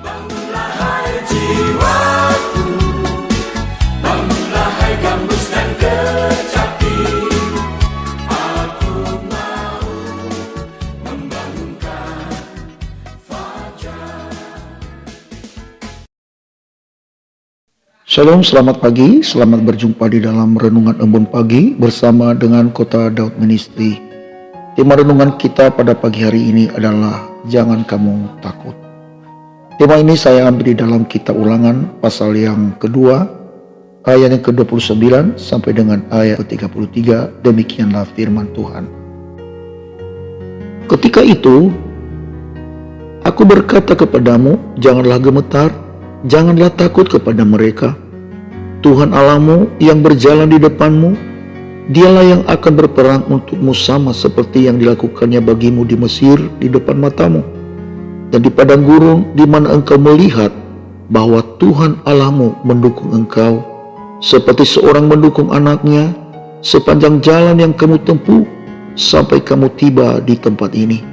Bangunlah hai jiwaku, bangunlah hai gambus dan kecapi. Aku mau membangunkan fajar. Shalom, selamat pagi, selamat berjumpa di dalam Renungan Embun Pagi bersama dengan Kota Daud Ministry. Tema renungan kita pada pagi hari ini adalah Jangan Kamu Takut. Tema ini saya ambil di dalam kitab Ulangan pasal yang kedua, ayat yang ke-29 sampai dengan ayat ke-33, demikianlah firman Tuhan. Ketika itu, aku berkata kepadamu, janganlah gemetar, janganlah takut kepada mereka. Tuhan Allahmu yang berjalan di depanmu, Dialah yang akan berperang untukmu sama seperti yang dilakukannya bagimu di Mesir di depan matamu. Dan di padang gurun di mana engkau melihat bahwa Tuhan Allahmu mendukung engkau, seperti seorang mendukung anaknya, sepanjang jalan yang kamu tempuh sampai kamu tiba di tempat ini.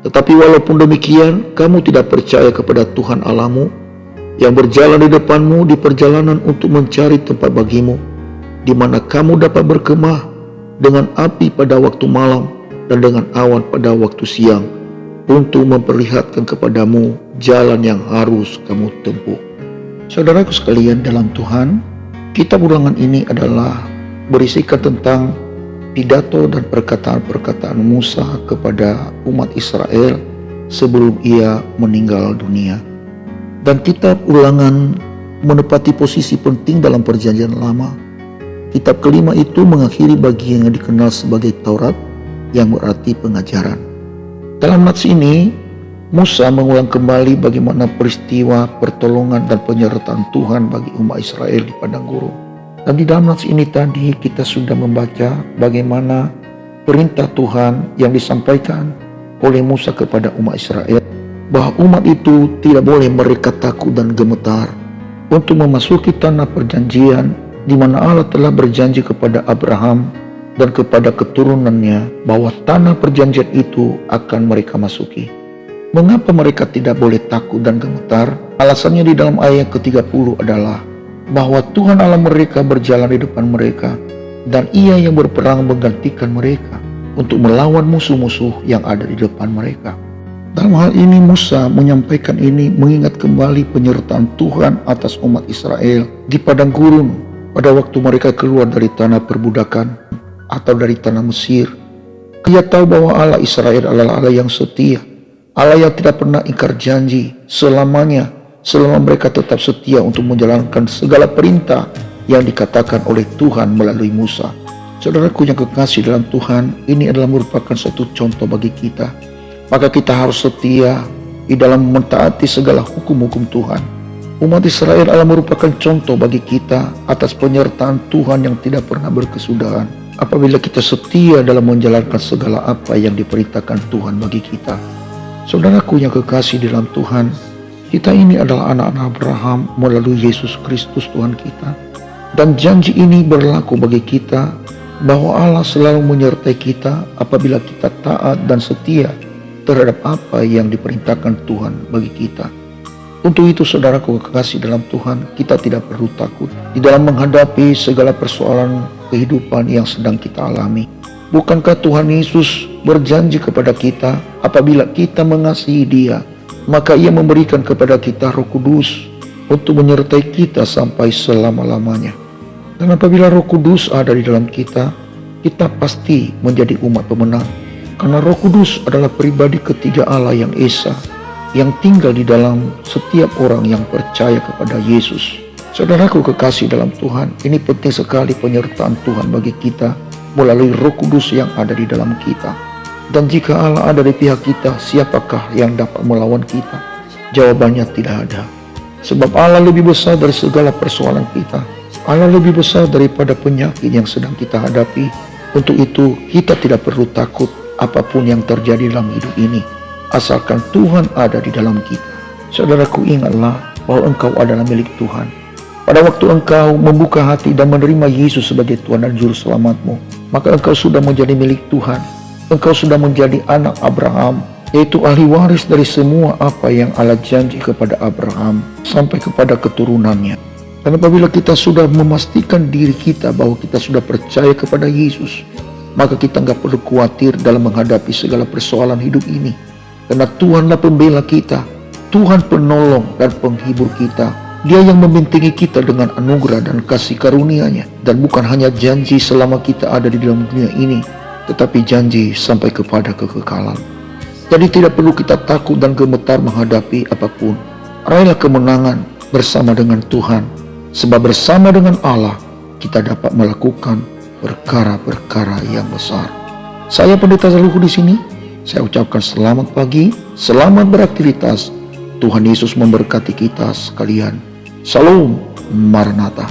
Tetapi walaupun demikian, kamu tidak percaya kepada Tuhan Allahmu yang berjalan di depanmu di perjalanan untuk mencari tempat bagimu, di mana kamu dapat berkemah dengan api pada waktu malam dan dengan awan pada waktu siang, untuk memperlihatkan kepadamu jalan yang harus kamu tempuh. Saudaraku sekalian dalam Tuhan, kitab Ulangan ini adalah berisikan tentang pidato dan perkataan-perkataan Musa kepada umat Israel sebelum ia meninggal dunia. Dan kitab Ulangan menepati posisi penting dalam Perjanjian Lama. Kitab kelima itu mengakhiri bagian yang dikenal sebagai Taurat, yang berarti pengajaran. Dalam nats ini, Musa mengulang kembali bagaimana peristiwa pertolongan dan penyertaan Tuhan bagi umat Israel di padang gurun. Dan di dalam nats ini tadi kita sudah membaca bagaimana perintah Tuhan yang disampaikan oleh Musa kepada umat Israel, bahwa umat itu tidak boleh mereka takut dan gemetar untuk memasuki tanah perjanjian di mana Allah telah berjanji kepada Abraham dan kepada keturunannya bahwa tanah perjanjian itu akan mereka masuki. Mengapa mereka tidak boleh takut dan gemetar? Alasannya di dalam ayat ke-30 adalah bahwa Tuhan Allah mereka berjalan di depan mereka, dan Ia yang berperang menggantikan mereka untuk melawan musuh-musuh yang ada di depan mereka. Dalam hal ini Musa menyampaikan ini mengingat kembali penyertaan Tuhan atas umat Israel di padang gurun pada waktu mereka keluar dari tanah perbudakan atau dari tanah Mesir. Ia tahu bahwa Allah Israel adalah Allah yang setia, Allah yang tidak pernah ingkar janji selamanya, selama mereka tetap setia untuk menjalankan segala perintah yang dikatakan oleh Tuhan melalui Musa. Saudaraku yang kekasih dalam Tuhan, ini adalah merupakan satu contoh bagi kita. Maka kita harus setia di dalam mentaati segala hukum-hukum Tuhan. Umat Israel adalah merupakan contoh bagi kita atas penyertaan Tuhan yang tidak pernah berkesudahan apabila kita setia dalam menjalankan segala apa yang diperintahkan Tuhan bagi kita. Saudaraku yang kekasih dalam Tuhan, kita ini adalah anak-anak Abraham melalui Yesus Kristus Tuhan kita. Dan janji ini berlaku bagi kita bahwa Allah selalu menyertai kita apabila kita taat dan setia terhadap apa yang diperintahkan Tuhan bagi kita. Untuk itu saudaraku kekasih dalam Tuhan, kita tidak perlu takut di dalam menghadapi segala persoalan kehidupan yang sedang kita alami. Bukankah Tuhan Yesus berjanji kepada kita apabila kita mengasihi Dia, maka Ia memberikan kepada kita Roh Kudus untuk menyertai kita sampai selama-lamanya. Dan apabila Roh Kudus ada di dalam kita, kita pasti menjadi umat pemenang. Karena Roh Kudus adalah pribadi ketiga Allah yang esa, yang tinggal di dalam setiap orang yang percaya kepada Yesus. Saudaraku kekasih dalam Tuhan, ini penting sekali penyertaan Tuhan bagi kita melalui Roh Kudus yang ada di dalam kita. Dan jika Allah ada di pihak kita, siapakah yang dapat melawan kita? Jawabannya tidak ada. Sebab Allah lebih besar dari segala persoalan kita. Allah lebih besar daripada penyakit yang sedang kita hadapi. Untuk itu kita tidak perlu takut apapun yang terjadi dalam hidup ini, asalkan Tuhan ada di dalam kita. Saudaraku, ingatlah bahwa engkau adalah milik Tuhan. Pada waktu engkau membuka hati dan menerima Yesus sebagai Tuhan dan Juru Selamatmu, maka engkau sudah menjadi milik Tuhan. Engkau sudah menjadi anak Abraham yaitu ahli waris dari semua apa yang Allah janji kepada Abraham sampai kepada keturunannya. Dan apabila kita sudah memastikan diri kita bahwa kita sudah percaya kepada Yesus, maka kita nggak perlu khawatir dalam menghadapi segala persoalan hidup ini. Karena Tuhanlah pembela kita, Tuhan penolong dan penghibur kita. Dia yang membentengi kita dengan anugerah dan kasih karunia-Nya. Dan bukan hanya janji selama kita ada di dalam dunia ini, tetapi janji sampai kepada kekekalan. Jadi tidak perlu kita takut dan gemetar menghadapi apapun. Raihlah kemenangan bersama dengan Tuhan. Sebab bersama dengan Allah kita dapat melakukan perkara-perkara yang besar. Saya Pendeta Zaluhu di sini. Saya ucapkan selamat pagi, selamat beraktivitas. Tuhan Yesus memberkati kita sekalian. Shalom Maranatha.